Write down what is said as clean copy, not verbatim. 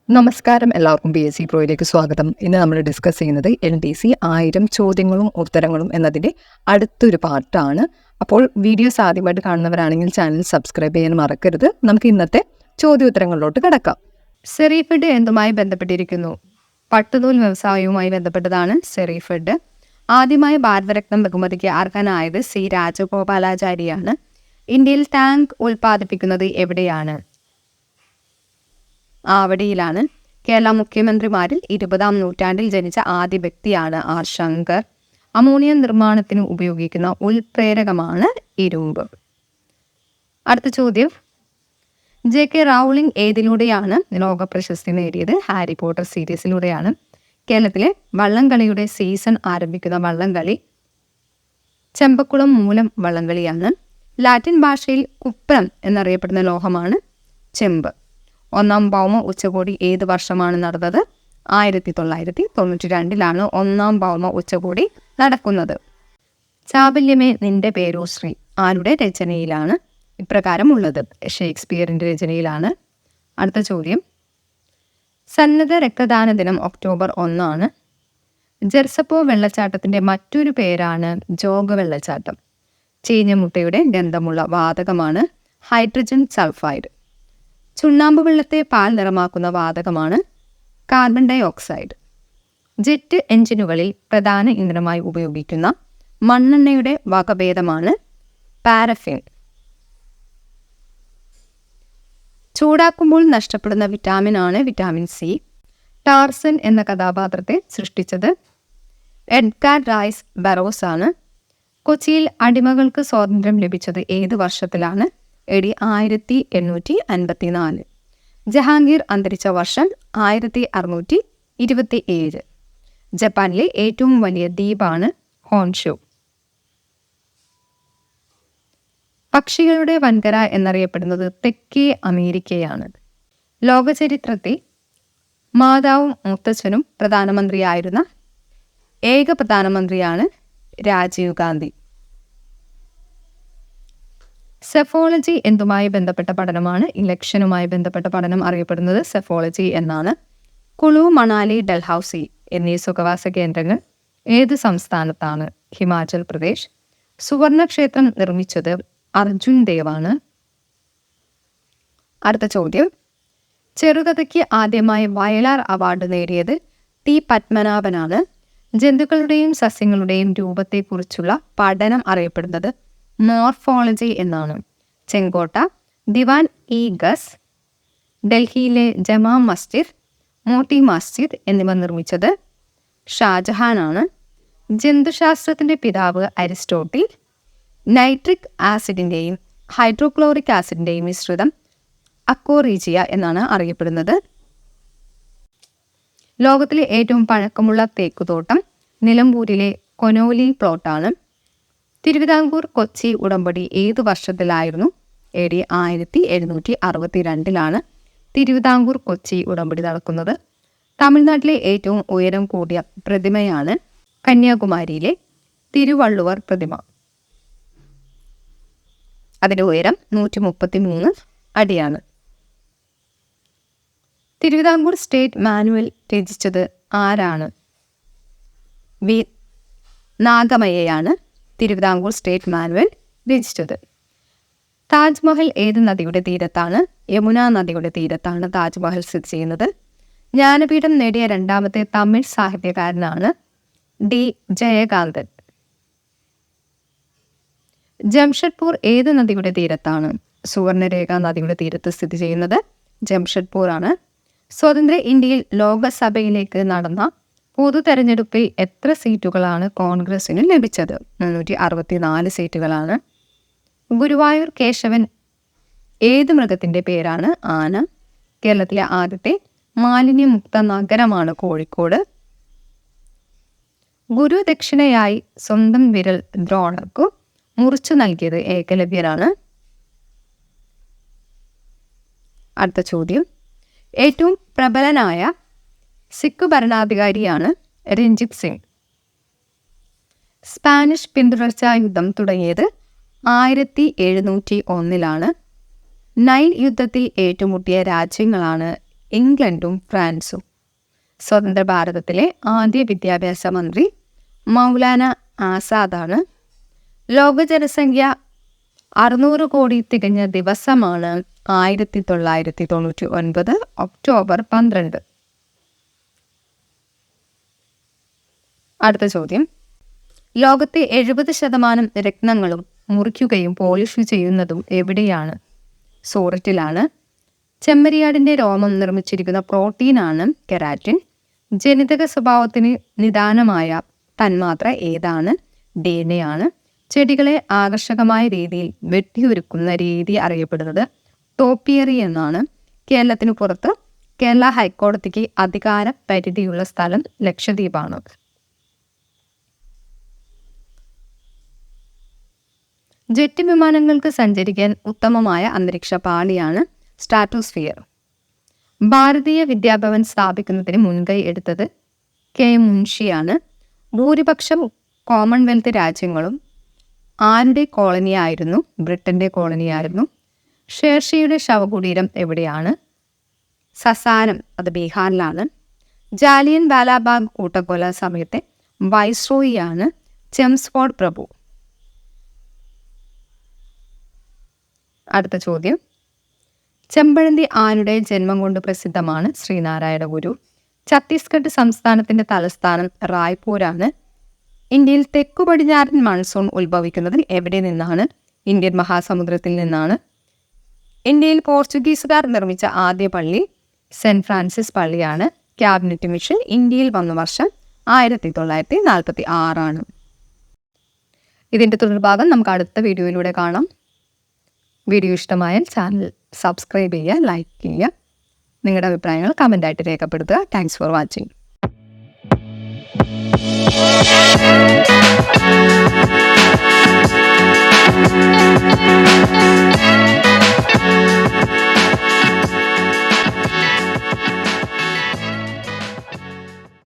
നമസ്കാരം, എല്ലാവർക്കും PSC പ്രോയിലേക്ക് സ്വാഗതം. ഇന്ന് നമ്മൾ ഡിസ്കസ് ചെയ്യുന്നത് LDC 1000 ചോദ്യങ്ങളും ഉത്തരങ്ങളും എന്നതിൻ്റെ അടുത്തൊരു പാർട്ടാണ്. അപ്പോൾ വീഡിയോസ് ആദ്യമായിട്ട് കാണുന്നവരാണെങ്കിൽ ചാനൽ സബ്സ്ക്രൈബ് ചെയ്യാൻ മറക്കരുത്. നമുക്ക് ഇന്നത്തെ ചോദ്യോത്തരങ്ങളിലോട്ട് കിടക്കാം. സെറിഫെഡ് എന്തുമായി ബന്ധപ്പെട്ടിരിക്കുന്നു? പട്ടുനൂൽ വ്യവസായവുമായി ബന്ധപ്പെട്ടതാണ് സെറിഫെഡ്. ആദ്യമായി ഭാരതരത്നം ബഹുമതിക്ക് അർഹനായത് C. രാജഗോപാലാചാരിയാണ്. ഇന്ത്യയിൽ ടാങ്ക് ഉൽപ്പാദിപ്പിക്കുന്നത് എവിടെയാണ്? ആവടിയിലാണ്. കേരള മുഖ്യമന്ത്രിമാരിൽ 20-ാം നൂറ്റാണ്ടിൽ ജനിച്ച ആദ്യ വ്യക്തിയാണ് R. ശങ്കർ. അമോണിയ നിർമ്മാണത്തിന് ഉപയോഗിക്കുന്ന ഉൽപ്രേരകമാണ് ഇരുമ്പ്. അടുത്ത ചോദ്യം, JK റൗളിംഗ് ഏതിലൂടെയാണ് ലോക പ്രശസ്തി നേടിയത്? ഹാരി പോട്ടർ സീരീസിലൂടെയാണ്. കേരളത്തിലെ വള്ളംകളിയുടെ സീസൺ ആരംഭിക്കുന്ന വള്ളംകളി ചെമ്പക്കുളം മൂലം വള്ളംകളിയാണ്. ലാറ്റിൻ ഭാഷയിൽ കുപ്രം എന്നറിയപ്പെടുന്ന ലോഹമാണ് ചെമ്പ്. ഒന്നാം ഭൗമ ഉച്ചകോടി ഏത് വർഷമാണ് നടന്നത്? 1992 ഒന്നാം ഭൗമ ഉച്ചകോടി നടക്കുന്നത്. ചാബല്യമേ നിന്റെ പേരോ ശ്രീ ആരുടെ രചനയിലാണ് ഇപ്രകാരമുള്ളത്? ഷേക്സ്പിയറിൻ്റെ രചനയിലാണ്. അടുത്ത ചോദ്യം, സന്നദ്ധ രക്തദാന ദിനം ഒക്ടോബർ 1. ജെർസപ്പോ വെള്ളച്ചാട്ടത്തിൻ്റെ മറ്റൊരു പേരാണ് ജോഗ വെള്ളച്ചാട്ടം. ചീഞ്ഞ മുട്ടയുടെ ഗന്ധമുള്ള വാതകമാണ് ഹൈഡ്രജൻ സൾഫൈഡ്. ചുണ്ണാമ്പ് വെള്ളത്തെ പാൽ നിറമാക്കുന്ന വാതകമാണ് കാർബൺ ഡൈ ഓക്സൈഡ്. ജെറ്റ് എഞ്ചിനുകളിൽ പ്രധാന ഇന്ധനമായി ഉപയോഗിക്കുന്ന മണ്ണെണ്ണയുടെ വകഭേദമാണ് പാരഫിൻ. ചൂടാക്കുമ്പോൾ നഷ്ടപ്പെടുന്ന വിറ്റാമിനാണ് വിറ്റാമിൻ C. ടാർസൻ എന്ന കഥാപാത്രത്തെ സൃഷ്ടിച്ചത് എഡ്ഗാർ റൈസ് ബറോസ് ആണ്. കൊച്ചിയിൽ അടിമകൾക്ക് സ്വാതന്ത്ര്യം ലഭിച്ചത് ഏത് വർഷത്തിലാണ്? AD 1854. ജഹാംഗീർ അന്തരിച്ച വർഷം 1627. ജപ്പാനിലെ ഏറ്റവും വലിയ ദ്വീപാണ് ഹോൺഷു. പക്ഷികളുടെ വൻകര എന്നറിയപ്പെടുന്നത് തെക്കേ അമേരിക്കയാണ്. ലോകചരിത്രത്തിൽ മാതാവും മുത്തച്ഛനും പ്രധാനമന്ത്രിയായിരുന്ന ഏക പ്രധാനമന്ത്രിയാണ് രാജീവ് ഗാന്ധി. സെഫോളജി എന്തുമായി ബന്ധപ്പെട്ട പഠനമാണ്? ഇലക്ഷനുമായി ബന്ധപ്പെട്ട പഠനം അറിയപ്പെടുന്നത് സെഫോളജി എന്നാണ്. കുളു, മണാലി, ഡൽഹൌസി എന്നീ സുഖവാസ കേന്ദ്രങ്ങൾ ഏത് സംസ്ഥാനത്താണ്? ഹിമാചൽ പ്രദേശ്. സുവർണക്ഷേത്രം നിർമ്മിച്ചത് അർജുൻ ദേവാണ്. അടുത്ത ചോദ്യം, ചെറുകഥയ്ക്ക് ആദ്യമായി വയലാർ അവാർഡ് നേടിയത് T. പത്മനാഭനാണ്. ജന്തുക്കളുടെയും സസ്യങ്ങളുടെയും രൂപത്തെക്കുറിച്ചുള്ള പഠനം അറിയപ്പെടുന്നത് മോർഫോളജി എന്നാണ്. ചെങ്കോട്ട, ദിവാൻ ഇ ഗസ്, ഡൽഹിയിലെ ജമാ മസ്ജിദ്, മോട്ടി മസ്ജിദ് എന്നിവ നിർമ്മിച്ചത് ഷാജഹാനാണ്. ജന്തുശാസ്ത്രത്തിൻ്റെ പിതാവ് അരിസ്റ്റോട്ടിൽ. നൈട്രിക് ആസിഡിൻ്റെയും ഹൈഡ്രോക്ലോറിക് ആസിഡിൻ്റെയും മിശ്രിതം അക്കോറീജിയ എന്നാണ് അറിയപ്പെടുന്നത്. ലോകത്തിലെ ഏറ്റവും പഴക്കമുള്ള തേക്കുതോട്ടം നിലമ്പൂരിലെ കൊനോലി പ്ലോട്ടാണ്. തിരുവിതാംകൂർ കൊച്ചി ഉടമ്പടി ഏതു വർഷത്തിലായിരുന്നു? AD 1762 തിരുവിതാംകൂർ കൊച്ചി ഉടമ്പടി നടക്കുന്നത്. തമിഴ്നാട്ടിലെ ഏറ്റവും ഉയരം കൂടിയ പ്രതിമയാണ് കന്യാകുമാരിയിലെ തിരുവള്ളുവർ പ്രതിമ. അതിൻ്റെ ഉയരം 133 അടിയാണ്. തിരുവിതാംകൂർ സ്റ്റേറ്റ് മാനുവൽ രചിച്ചത് ആരാണ്? V. നാഗമയ്യയാണ് തിരുവിതാംകൂർ സ്റ്റേറ്റ് മാനുവൽ രചിച്ചത്. താജ്മഹൽ ഏത് നദിയുടെ തീരത്താണ്? യമുന നദിയുടെ തീരത്താണ് താജ്മഹൽ സ്ഥിതി ചെയ്യുന്നത്. ജ്ഞാനപീഠം നേടിയ രണ്ടാമത്തെ തമിഴ് സാഹിത്യകാരനാണ് D. ജയകാന്തൻ. ജംഷഡ്പൂർ ഏത് നദിയുടെ തീരത്താണ്? സുവർണരേഖ നദിയുടെ തീരത്ത് സ്ഥിതി ചെയ്യുന്നത് ജംഷഡ്പൂർ ആണ്. സ്വതന്ത്ര ഇന്ത്യയിൽ ലോകസഭയിലേക്ക് നടന്ന പൊതു തെരഞ്ഞെടുപ്പിൽ എത്ര സീറ്റുകളാണ് കോൺഗ്രസിന് ലഭിച്ചത്? 364 സീറ്റുകളാണ്. ഗുരുവായൂർ കേശവൻ ഏത് മൃഗത്തിൻ്റെ പേരാണ്? ആന. കേരളത്തിലെ ആദ്യത്തെ മാലിന്യമുക്ത നഗരമാണ് കോഴിക്കോട്. ഗുരുദക്ഷിണയായി സ്വന്തം വിരൽ ദ്രോണർക്കു മുറിച്ചു നൽകിയത് ഏകലവ്യനാണ്. അടുത്ത ചോദ്യം, ഏറ്റവും പ്രബലനായ സിഖ് ഭരണാധികാരിയാണ് രഞ്ജിത് സിംഗ്. സ്പാനിഷ് പിന്തുടർച്ചാ യുദ്ധം തുടങ്ങിയത് 1701 നൈൽ യുദ്ധത്തിൽ ഏറ്റുമുട്ടിയ രാജ്യങ്ങളാണ് ഇംഗ്ലണ്ടും ഫ്രാൻസും. സ്വതന്ത്ര ഭാരതത്തിലെ ആദ്യ വിദ്യാഭ്യാസ മന്ത്രി മൗലാന ആസാദാണ്. ലോക ജനസംഖ്യ 600 കോടി തികഞ്ഞ ദിവസമാണ് 1999 ഒക്ടോബർ 12. അടുത്ത ചോദ്യം. ലോകത്തെ 70% രത്നങ്ങളും മുറിക്കുകയും പോളിഷ് ചെയ്യുന്നതും എവിടെയാണ്? സൂററ്റിലാണ്. ചെമ്മരിയാടിന്റെ രോമം നിർമ്മിച്ചിരിക്കുന്ന പ്രോട്ടീനാണ് കെരാറ്റിൻ. ജനിതക സ്വഭാവത്തിന് നിദാനമായ തന്മാത്ര ഏതാണ്? DNA ആണ്. ചെടികളെ ആകർഷകമായ രീതിയിൽ വെട്ടിയൊരുക്കുന്ന രീതി അറിയപ്പെടുന്നത് ടോപ്പിയറി എന്നാണ്. കേരളത്തിനു പുറത്ത് കേരള ഹൈക്കോടതിക്ക് അധികാര പരിധിയുള്ള സ്ഥലം ലക്ഷദ്വീപാണ്. ജെറ്റ് വിമാനങ്ങൾക്ക് സഞ്ചരിക്കാൻ ഉത്തമമായ അന്തരീക്ഷ പാളിയാണ് സ്ട്രാറ്റോസ്ഫിയർ. ഭാരതീയ വിദ്യാഭവൻ സ്ഥാപിക്കുന്നതിന് മുൻകൈ എടുത്തത് കെ മുൻഷിയാണ്. ഭൂരിപക്ഷം കോമൺവെൽത്ത് രാജ്യങ്ങളും ആരുടെ കോളനിയായിരുന്നു? ബ്രിട്ടന്റെ കോളനിയായിരുന്നു. ഷേർഷിയുടെ ശവകുടീരം എവിടെയാണ്? സസാരം, അത് ബീഹാറിലാണ്. ജാലിയൻ വാലാബാഗ് കൂട്ടക്കൊല സമയത്തെ വൈസ്രോയിയാണ് ചെംസ്ഫോർഡ് പ്രഭു. അടുത്ത ചോദ്യം. ചെമ്പഴന്തി ആരുടെ ജന്മം കൊണ്ട് പ്രസിദ്ധമാണ്? ശ്രീനാരായണ ഗുരു. ഛത്തീസ്ഗഡ് സംസ്ഥാനത്തിന്റെ തലസ്ഥാനം റായ്പൂരാണ്. ഇന്ത്യയിൽ തെക്കു പടിഞ്ഞാറൻ മൺസൂൺ ഉത്ഭവിക്കുന്നത് എവിടെ നിന്നാണ്? ഇന്ത്യൻ മഹാസമുദ്രത്തിൽ നിന്നാണ്. ഇന്ത്യയിൽ പോർച്ചുഗീസുകാർ നിർമ്മിച്ച ആദ്യ പള്ളി സെന്റ് ഫ്രാൻസിസ് പള്ളിയാണ്. ക്യാബിനറ്റ് മിഷൻ ഇന്ത്യയിൽ വന്ന വർഷം 1946. ഇതിന്റെ തുടർഭാഗം നമുക്ക് അടുത്ത വീഡിയോയിലൂടെ കാണാം. വീഡിയോ ഇഷ്ടമായാൽ ചാനൽ സബ്സ്ക്രൈബ് ചെയ്യുക, ലൈക്ക് ചെയ്യുക, നിങ്ങളുടെ അഭിപ്രായങ്ങൾ കമൻ്റായിട്ട് രേഖപ്പെടുത്തുക. Thanks for watching.